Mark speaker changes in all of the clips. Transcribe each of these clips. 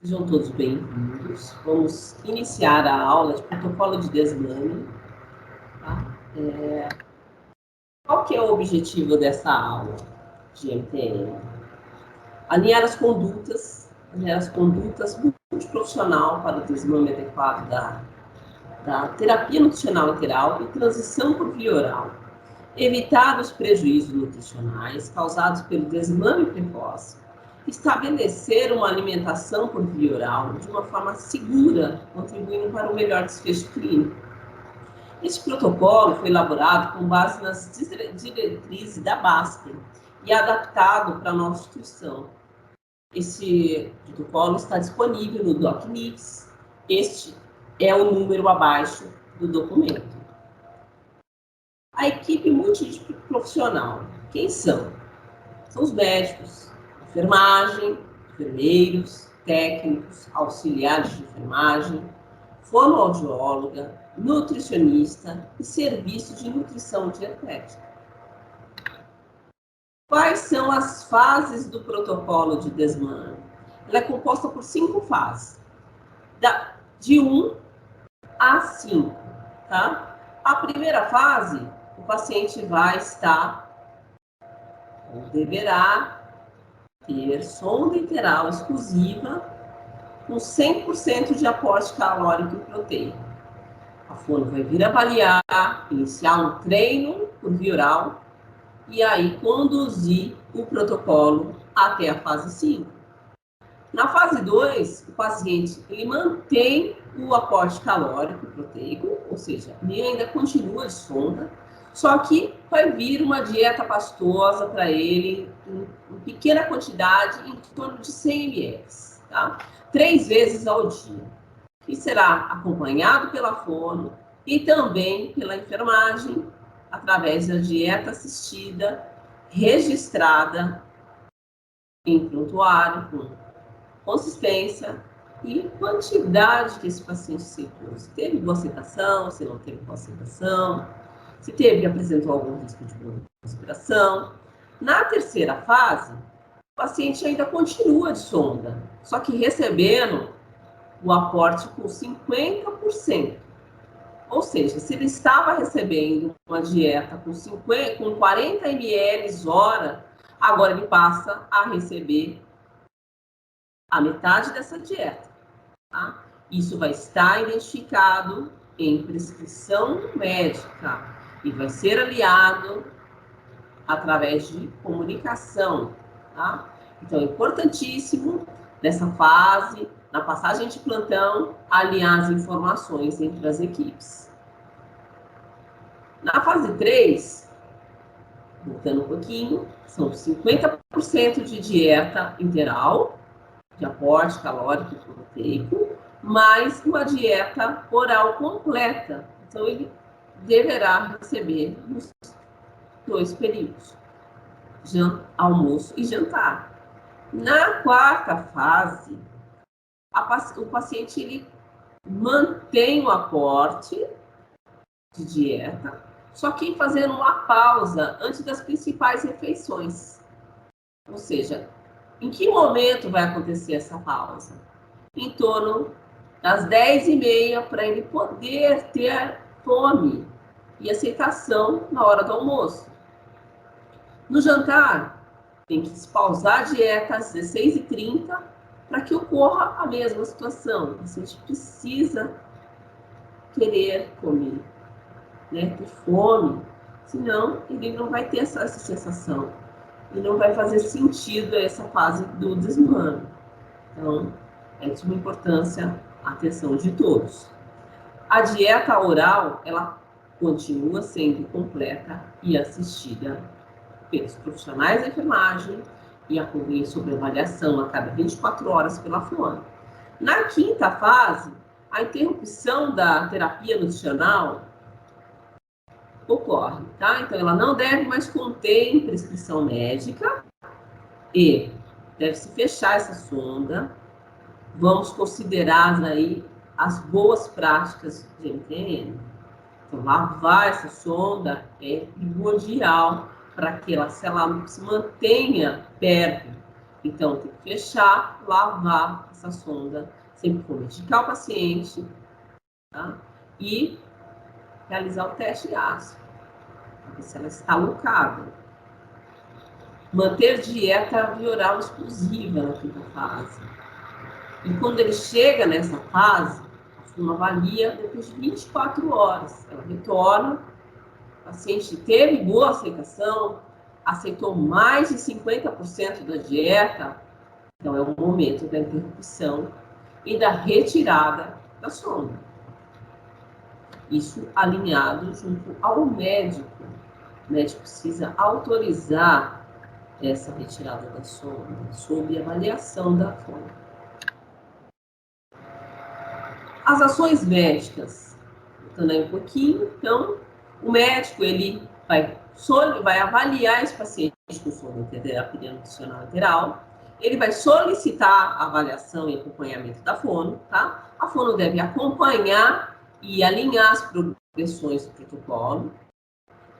Speaker 1: Sejam todos bem-vindos. Vamos iniciar a aula de protocolo de desmame. Tá? Qual que é o objetivo dessa aula de MTN? Alinhar as condutas multiprofissional para o desmame adequado da terapia nutricional enteral e transição por via oral. Evitar os prejuízos nutricionais causados pelo desmame precoce. Estabelecer uma alimentação por via oral de uma forma segura, contribuindo para o melhor desfecho clínico. Este protocolo foi elaborado com base nas diretrizes da BASF e adaptado para a nossa instituição. Esse protocolo está disponível no DocNIPS. Este é o número abaixo do documento. A equipe multiprofissional, quem são? São os médicos, enfermagem, enfermeiros, técnicos, auxiliares de enfermagem, fonoaudióloga, nutricionista e serviço de nutrição dietética. Quais são as fases do protocolo de desmame? Ela é composta por 5 fases, de 1 a 5, tá? A primeira fase, o paciente vai estar, ou deverá ter sonda enteral exclusiva com 100% de aporte calórico e proteico. A fono vai vir avaliar, iniciar um treino por via oral e aí conduzir o protocolo até a fase 5. Na fase 2, o paciente ele mantém o aporte calórico e proteico, ou seja, ele ainda continua de sonda, só que vai vir uma dieta pastosa para ele em pequena quantidade, em torno de 100 ml, tá? 3 vezes ao dia, que será acompanhado pela fono e também pela enfermagem, através da dieta assistida, registrada em prontuário, com consistência e quantidade que esse paciente aceitou. Se teve boa aceitação, se não teve boa aceitação, se teve, apresentou algum risco de broncoaspiração. Na terceira fase, o paciente ainda continua de sonda, só que recebendo o aporte com 50%. Ou seja, se ele estava recebendo uma dieta com 40 ml hora, agora ele passa a receber a metade dessa dieta. Tá? Isso vai estar identificado em prescrição médica e vai ser aliado através de comunicação. Tá? Então, é importantíssimo, nessa fase, na passagem de plantão, alinhar as informações entre as equipes. Na fase 3, voltando um pouquinho, são 50% de dieta integral, de aporte calórico e proteico, mais uma dieta oral completa. Então, ele deverá receber nos 2 períodos, almoço e jantar. Na quarta fase, o paciente ele mantém o aporte de dieta, só que fazendo uma pausa antes das principais refeições. Ou seja, em que momento vai acontecer essa pausa? Em torno das 10h30, para ele poder ter fome e aceitação na hora do almoço. No jantar, tem que pausar a dieta às 16h30 para que ocorra a mesma situação. O paciente precisa querer comer, né, ter fome, senão ele não vai ter essa sensação e não vai fazer sentido essa fase do desmame. Então, é de uma importância a atenção de todos. A dieta oral, ela continua sendo completa e assistida pelos profissionais da enfermagem e acompanha sobre avaliação a cada 24 horas pela fono. Na quinta fase, a interrupção da terapia nutricional ocorre, tá? Então, ela não deve mais conter prescrição médica e deve-se fechar essa sonda. Vamos considerar aí as boas práticas de MTN. Então, lavar essa sonda é primordial para que ela se mantenha perto Então, tem que fechar, lavar essa sonda, sempre for medicar o paciente, tá? E realizar o teste ácido, para ver se ela está alocada. Manter dieta bioral exclusiva na quinta fase. E quando ele chega nessa fase, a fono avalia depois de 24 horas. Ela retorna, o paciente teve boa aceitação, aceitou mais de 50% da dieta, então é o momento da interrupção e da retirada da sonda. Isso alinhado junto ao médico. O médico precisa autorizar essa retirada da sonda, sob avaliação da fono. As ações médicas, voltando aí um pouquinho, então, o médico ele vai avaliar esse paciente com fonoterapia nutricional enteral, ele vai solicitar a avaliação e acompanhamento da fono, tá? A fono deve acompanhar e alinhar as progressões do protocolo,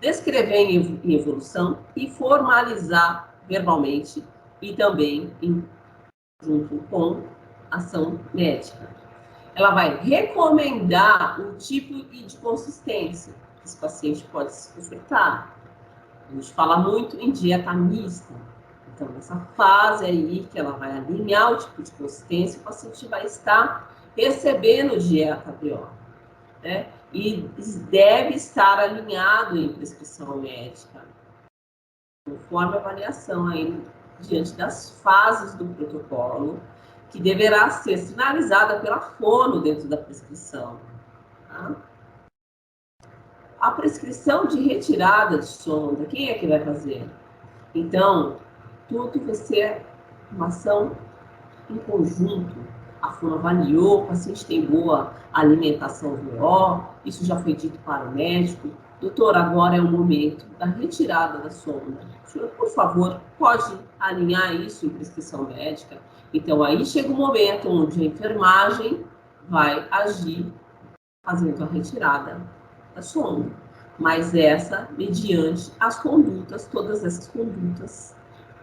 Speaker 1: descrever em evolução e formalizar verbalmente e também junto com ação médica. Ela vai recomendar o tipo e de consistência que esse paciente pode se ofertar. A gente fala muito em dieta mista. Então, nessa fase aí que ela vai alinhar o tipo de consistência, o paciente vai estar recebendo dieta biológica, né? E deve estar alinhado em prescrição médica, conforme a avaliação aí, diante das fases do protocolo, que deverá ser sinalizada pela fono dentro da prescrição. Tá? A prescrição de retirada de sonda, quem é que vai fazer? Então, tudo vai ser uma ação em conjunto. A fono avaliou, o paciente tem boa alimentação VO, isso já foi dito para o médico. Doutor, agora é o momento da retirada da sonda. O senhor, por favor, pode alinhar isso em prescrição médica? Então, aí chega o momento onde a enfermagem vai agir fazendo a retirada da sonda. Mas essa, mediante as condutas, todas essas condutas,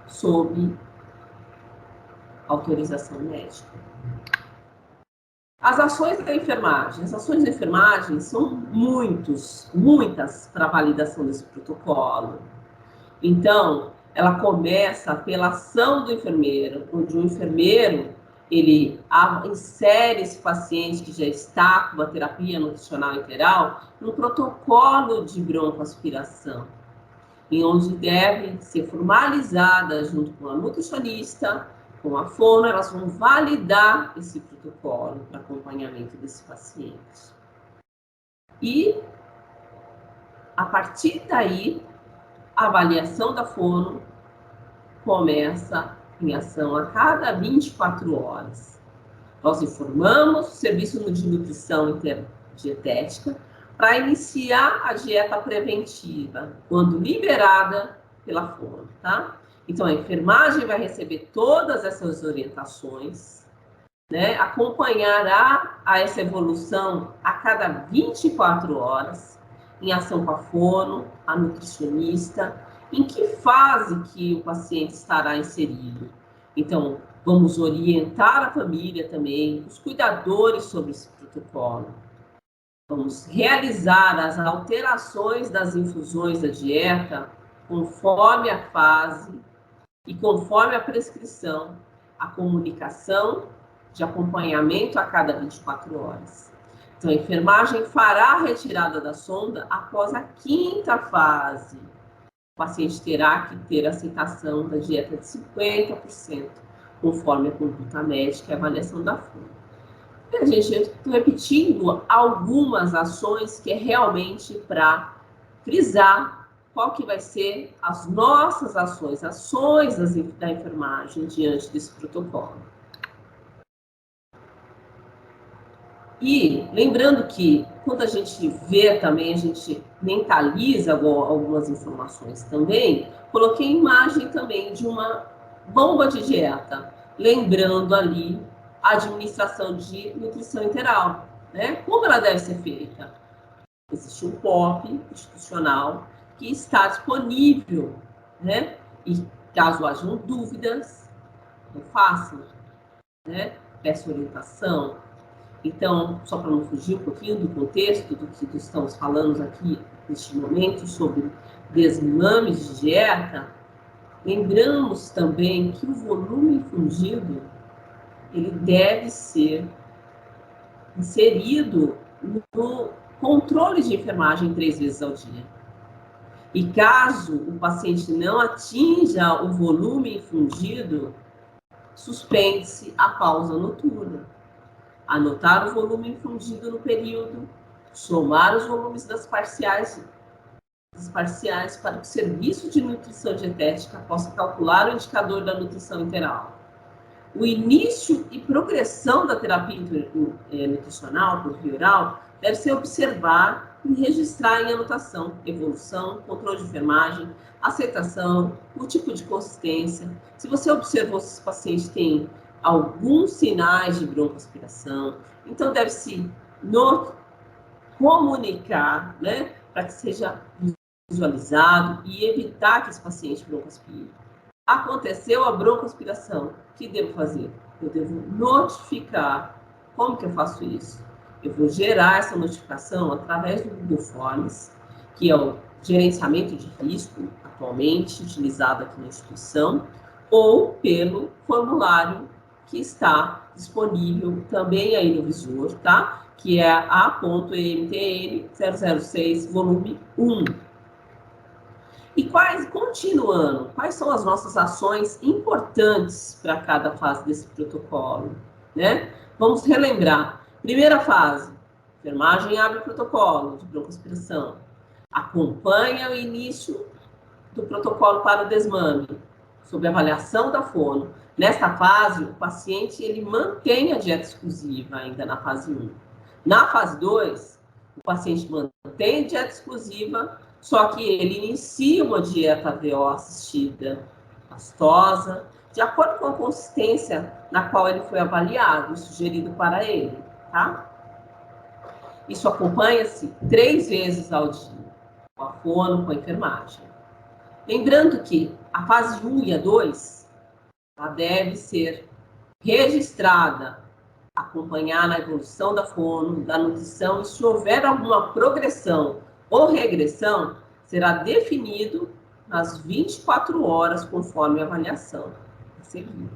Speaker 1: sob autorização médica. As ações da enfermagem. As ações da enfermagem são muitas para a validação desse protocolo. Então, ela começa pela ação do enfermeiro, onde o enfermeiro ele insere esse paciente que já está com uma terapia nutricional integral no protocolo de broncoaspiração, em onde deve ser formalizada junto com a nutricionista, com a fono, elas vão validar esse protocolo para acompanhamento desse paciente. E, a partir daí, a avaliação da fono começa em ação a cada 24 horas. Nós informamos o serviço de nutrição dietética para iniciar a dieta preventiva, quando liberada pela fono, tá? Então, a enfermagem vai receber todas essas orientações, né? Acompanhará essa evolução a cada 24 horas, em ação com a fono, a nutricionista, em que fase que o paciente estará inserido. Então, vamos orientar a família também, os cuidadores sobre esse protocolo. Vamos realizar as alterações das infusões da dieta conforme a fase e conforme a prescrição, a comunicação de acompanhamento a cada 24 horas. Então, a enfermagem fará a retirada da sonda após a quinta fase. O paciente terá que ter aceitação da dieta de 50%, conforme a conduta médica e a avaliação da fono. Gente, eu estou repetindo algumas ações que é realmente para frisar qual que vai ser as nossas ações da enfermagem diante desse protocolo. E lembrando que quando a gente vê também, a gente mentaliza algumas informações também, coloquei imagem também de uma bomba de dieta, lembrando ali a administração de nutrição enteral, né? Como ela deve ser feita? Existe um POP institucional que está disponível, né? E caso hajam dúvidas, eu faço, né? Peço orientação. Então, só para não fugir um pouquinho do contexto do que estamos falando aqui neste momento sobre desmames de dieta, lembramos também que o volume infundido ele deve ser inserido no controle de enfermagem 3 vezes ao dia. E caso o paciente não atinja o volume infundido, suspende-se a pausa noturna. Anotar o volume infundido no período, somar os volumes das parciais para que o serviço de nutrição dietética possa calcular o indicador da nutrição interal. O início e progressão da terapia nutricional por via oral deve ser observar e registrar em anotação, evolução, controle de enfermagem, aceitação, o tipo de consistência. Se você observou se o paciente tem alguns sinais de broncoaspiração, então deve-se comunicar, né, para que seja visualizado e evitar que esse paciente broncoaspire. Aconteceu a broncoaspiração, o que devo fazer? Eu devo notificar. Como que eu faço isso? Eu vou gerar essa notificação através do Google Forms, que é o gerenciamento de risco, atualmente utilizado aqui na instituição, ou pelo formulário que está disponível também aí no visor, tá? Que é A.EMTN 006, volume 1. E continuando, quais são as nossas ações importantes para cada fase desse protocolo, né? Vamos relembrar. Primeira fase, enfermagem abre o protocolo de broncoaspiração. Acompanha o início do protocolo para o desmame, sob avaliação da fono. Nesta fase, o paciente ele mantém a dieta exclusiva ainda na fase 1. Na fase 2, o paciente mantém a dieta exclusiva, só que ele inicia uma dieta AVO assistida, pastosa, de acordo com a consistência na qual ele foi avaliado e sugerido para ele, tá? Isso acompanha-se 3 vezes ao dia, com a fono, com a enfermagem. Lembrando que a fase 1 e a 2, ela deve ser registrada, acompanhar na evolução da fono, da nutrição, e se houver alguma progressão ou regressão, será definido nas 24 horas, conforme a avaliação seguida.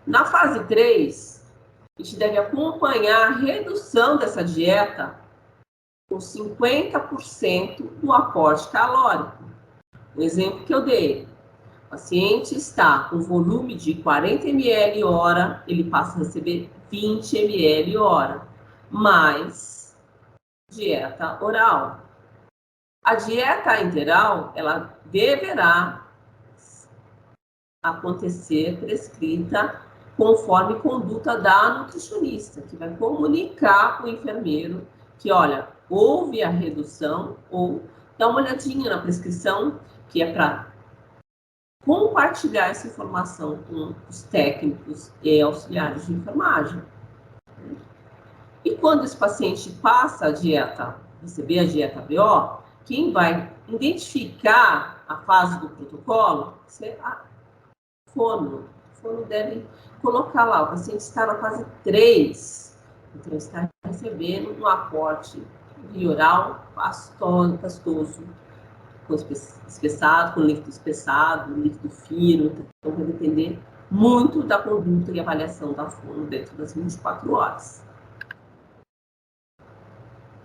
Speaker 1: Na fase 3, a gente deve acompanhar a redução dessa dieta com 50% do aporte calórico. O exemplo que eu dei, o paciente está com volume de 40 ml hora, ele passa a receber 20 ml hora, mais dieta oral. A dieta interal, ela deverá acontecer prescrita conforme conduta da nutricionista, que vai comunicar para o enfermeiro que, olha, houve a redução, ou dá uma olhadinha na prescrição, que é para compartilhar essa informação com os técnicos e auxiliares de enfermagem. E quando esse paciente passa a dieta, receber a dieta AVO, quem vai identificar a fase do protocolo é a fono. A fono deve colocar lá, o paciente está na fase 3, então está recebendo um aporte via oral pastoso, espessado, com líquido espessado, líquido fino, então vai depender muito da conduta e avaliação da fono dentro das 24 horas.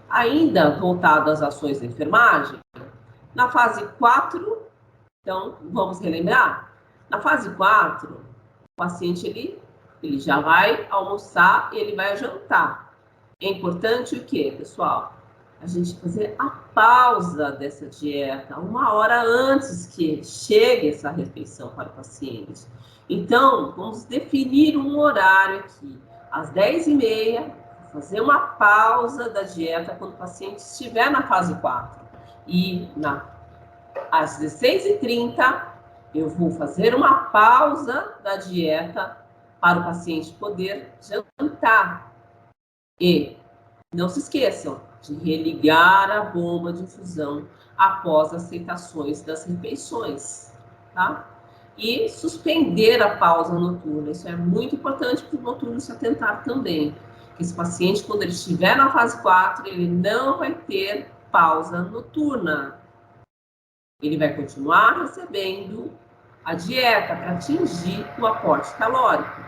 Speaker 1: Ainda voltado às ações da enfermagem, na fase 4, então vamos relembrar, na fase 4, o paciente ele já vai almoçar e ele vai jantar. É importante o quê, pessoal? A gente fazer a pausa dessa dieta 1 hora antes que chegue essa refeição para o paciente. Então, vamos definir um horário aqui, às 10h30, fazer uma pausa da dieta quando o paciente estiver na fase 4. E às 16h30, eu vou fazer uma pausa da dieta para o paciente poder jantar. E não se esqueçam de religar a bomba de infusão após as aceitações das refeições, tá? e suspender a pausa noturna. Isso é muito importante para o noturno se atentar também. Que esse paciente, quando ele estiver na fase 4, ele não vai ter pausa noturna. Ele vai continuar recebendo a dieta para atingir o aporte calórico.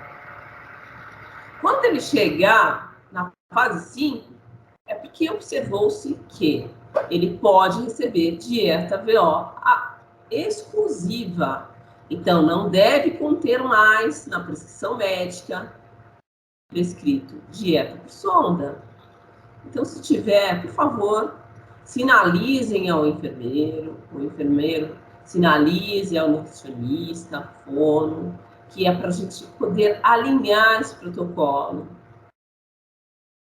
Speaker 1: Quando ele chegar na fase 5, é porque observou-se que ele pode receber dieta VO exclusiva. Então, não deve conter mais na prescrição médica prescrito dieta por sonda. Então, se tiver, por favor, sinalizem ao enfermeiro, o enfermeiro sinalize ao nutricionista, fono, que é para a gente poder alinhar esse protocolo,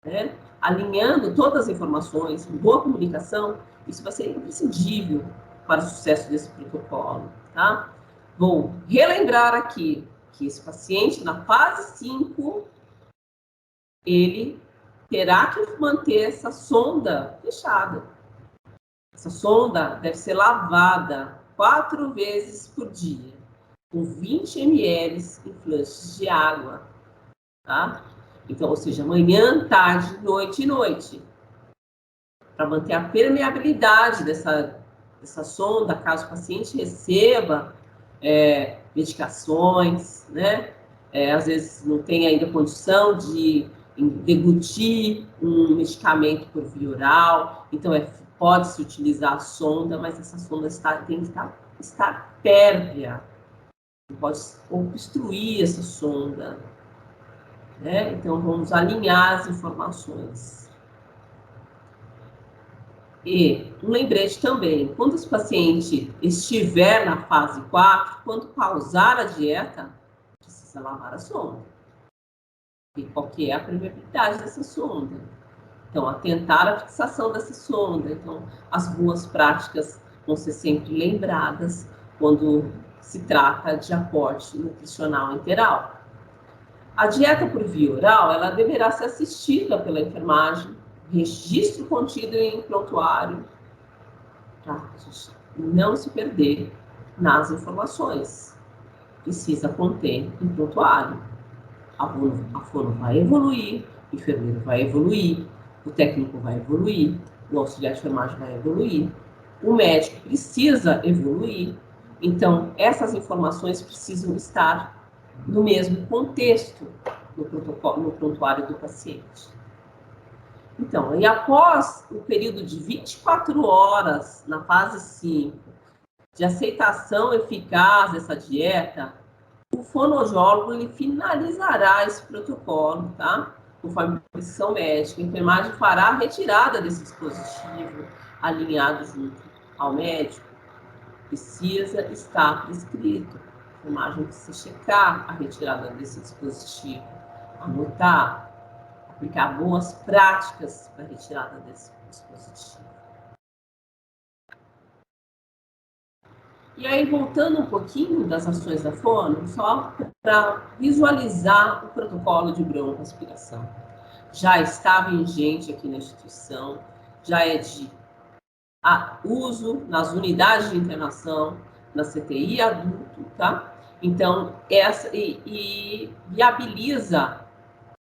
Speaker 1: né? Alinhando todas as informações, boa comunicação, isso vai ser imprescindível para o sucesso desse protocolo, tá? Vou relembrar aqui que esse paciente, na fase 5, ele terá que manter essa sonda fechada. Essa sonda deve ser lavada 4 vezes por dia, com 20 ml em flushes de água, tá? Então, ou seja, manhã, tarde, noite e noite, para manter a permeabilidade dessa sonda, caso o paciente receba medicações, né? Às vezes não tem ainda condição de deglutir um medicamento por via oral, então pode-se utilizar a sonda, mas essa sonda tem que estar pérvia, não pode obstruir essa sonda, né? Então vamos alinhar as informações. E um lembrete também, quando esse paciente estiver na fase 4, quando pausar a dieta, precisa lavar a sonda. E qual que é a permeabilidade dessa sonda? Então, atentar à fixação dessa sonda. Então, as boas práticas vão ser sempre lembradas quando se trata de aporte nutricional enteral. A dieta por via oral, ela deverá ser assistida pela enfermagem, registro contido em prontuário, para não se perder nas informações. Precisa conter em prontuário. A fono vai evoluir, o enfermeiro vai evoluir, o técnico vai evoluir, o auxiliar de enfermagem vai evoluir, o médico precisa evoluir. Então, essas informações precisam estar no mesmo contexto no protocolo, no prontuário do paciente. Então, e após o período de 24 horas na fase 5, de aceitação eficaz dessa dieta, o fonoaudiólogo ele finalizará esse protocolo, tá? Conforme prescrição médica, a enfermagem fará a retirada desse dispositivo alinhado junto ao médico. Precisa estar prescrito. A enfermagem precisa checar a retirada desse dispositivo, anotar, aplicar boas práticas para a retirada desse dispositivo. E aí, voltando um pouquinho das ações da fono, só para visualizar o protocolo de broncoaspiração. Já está vigente aqui na instituição, já é de uso nas unidades de internação, na CTI adulto, tá? Então, e viabiliza,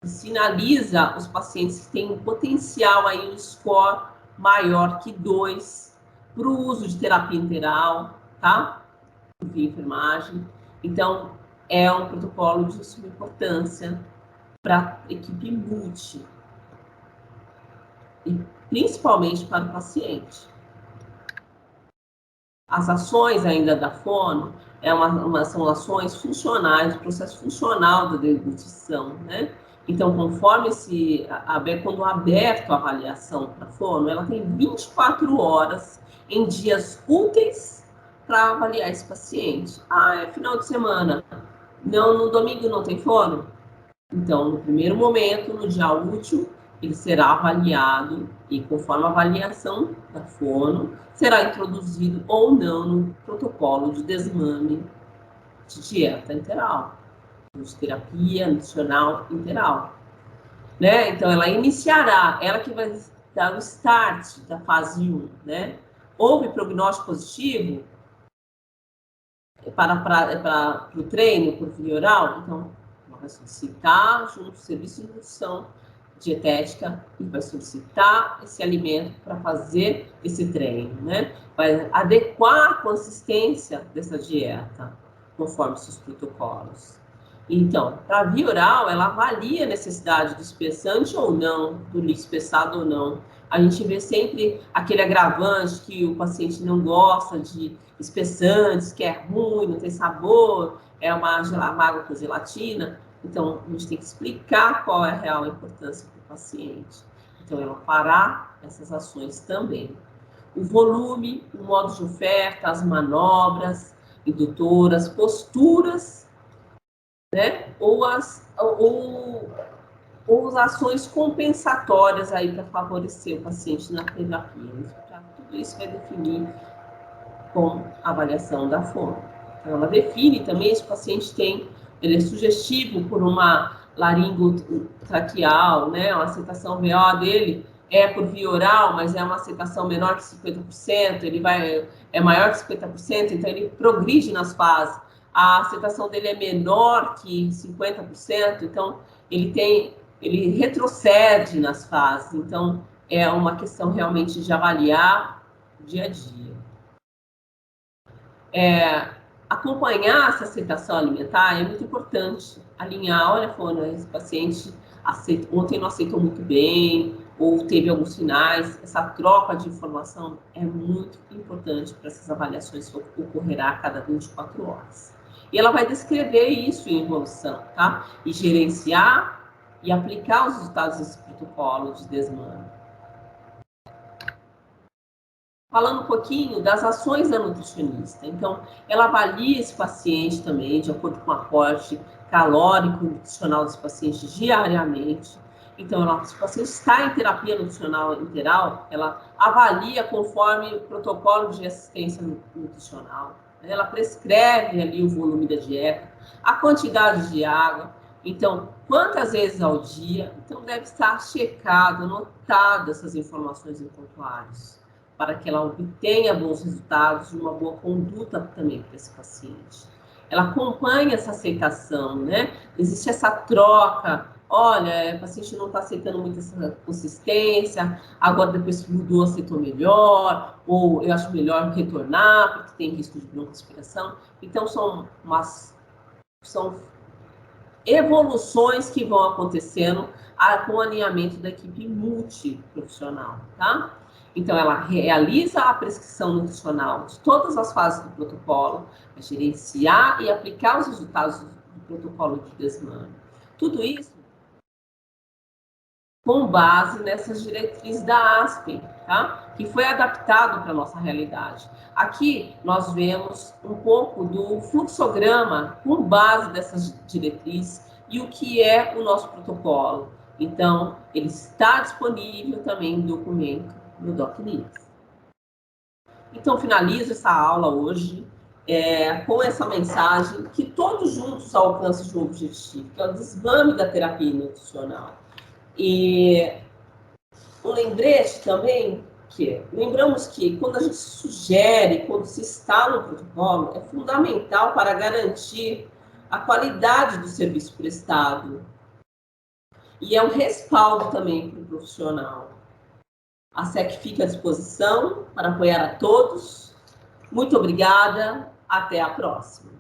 Speaker 1: sinaliza os pacientes que têm um potencial aí, um score maior que 2 para o uso de terapia interal, tá? Via enfermagem. Então, é um protocolo de suma importância para a equipe multi e principalmente para o paciente. As ações ainda da fono são ações funcionais, processo funcional da deglutição, né? Então, conforme quando aberto a avaliação para a fono, ela tem 24 horas em dias úteis para avaliar esse paciente. É final de semana. Não, no domingo não tem fono? Então, no primeiro momento, no dia útil, ele será avaliado e, conforme a avaliação da fono, será introduzido ou não no protocolo de desmame de dieta enteral, de terapia nutricional enteral. Né? Então, ela iniciará, ela que vai dar o start da fase 1, né? Houve prognóstico positivo? para o treino por via oral, então ela vai solicitar junto ao serviço de nutrição dietética e vai solicitar esse alimento para fazer esse treino, né? Vai adequar a consistência dessa dieta conforme seus protocolos. Então, para a via oral, ela avalia a necessidade do espessante ou não, do líquido espessado ou não. A gente vê sempre aquele agravante que o paciente não gosta de espessantes, que é ruim, não tem sabor, é uma água com gelatina. Então, a gente tem que explicar qual é a real importância para o paciente. Então, ela parar essas ações também. O volume, o modo de oferta, as manobras indutoras, posturas, né? Ou as ações compensatórias aí para favorecer o paciente na terapia. Tudo isso vai definir com a avaliação da fome. Então, ela define também se o paciente ele é sugestivo por uma laringotraqueal, né? A aceitação VO dele é por via oral, mas é uma aceitação menor que 50%, é maior que 50%, então ele progride nas fases. A aceitação dele é menor que 50%, então ele retrocede nas fases. Então, é uma questão realmente de avaliar dia a dia. Acompanhar essa aceitação alimentar é muito importante. Alinhar, olha, esse paciente ontem não aceitou muito bem, ou teve alguns sinais. Essa troca de informação é muito importante para essas avaliações que ocorrerá a cada 24 horas. E ela vai descrever isso em evolução, tá? E gerenciar e aplicar os resultados desse protocolo de desmame. Falando um pouquinho das ações da nutricionista. Então, ela avalia esse paciente também, de acordo com o aporte calórico e nutricional dos pacientes diariamente. Então, se o paciente está em terapia nutricional integral, ela avalia conforme o protocolo de assistência nutricional. Ela prescreve ali o volume da dieta, a quantidade de água. Então, quantas vezes ao dia? Então, deve estar checado, anotado essas informações em prontuários, para que ela obtenha bons resultados e uma boa conduta também para esse paciente. Ela acompanha essa aceitação, né? Existe essa troca. Olha, o paciente não está aceitando muito essa consistência, agora depois que mudou, aceitou melhor, ou eu acho melhor retornar, porque tem risco de broncoaspiração. Então, são evoluções que vão acontecendo com o alinhamento da equipe multiprofissional, tá? Então, ela realiza a prescrição nutricional de todas as fases do protocolo, vai gerenciar e aplicar os resultados do protocolo de desmame. Tudo isso com base nessas diretrizes da ASPEN, tá? Que foi adaptado para a nossa realidade. Aqui nós vemos um pouco do fluxograma com base dessas diretrizes e o que é o nosso protocolo. Então, ele está disponível também em documento no DocNeeds. Então, finalizo essa aula hoje com essa mensagem que todos juntos alcançam de um objetivo, que é o desmame da terapia nutricional. E um lembrete também, lembramos que quando a gente sugere, quando se instala no protocolo, é fundamental para garantir a qualidade do serviço prestado. E é um respaldo também para o profissional. A SEC fica à disposição para apoiar a todos. Muito obrigada, até a próxima.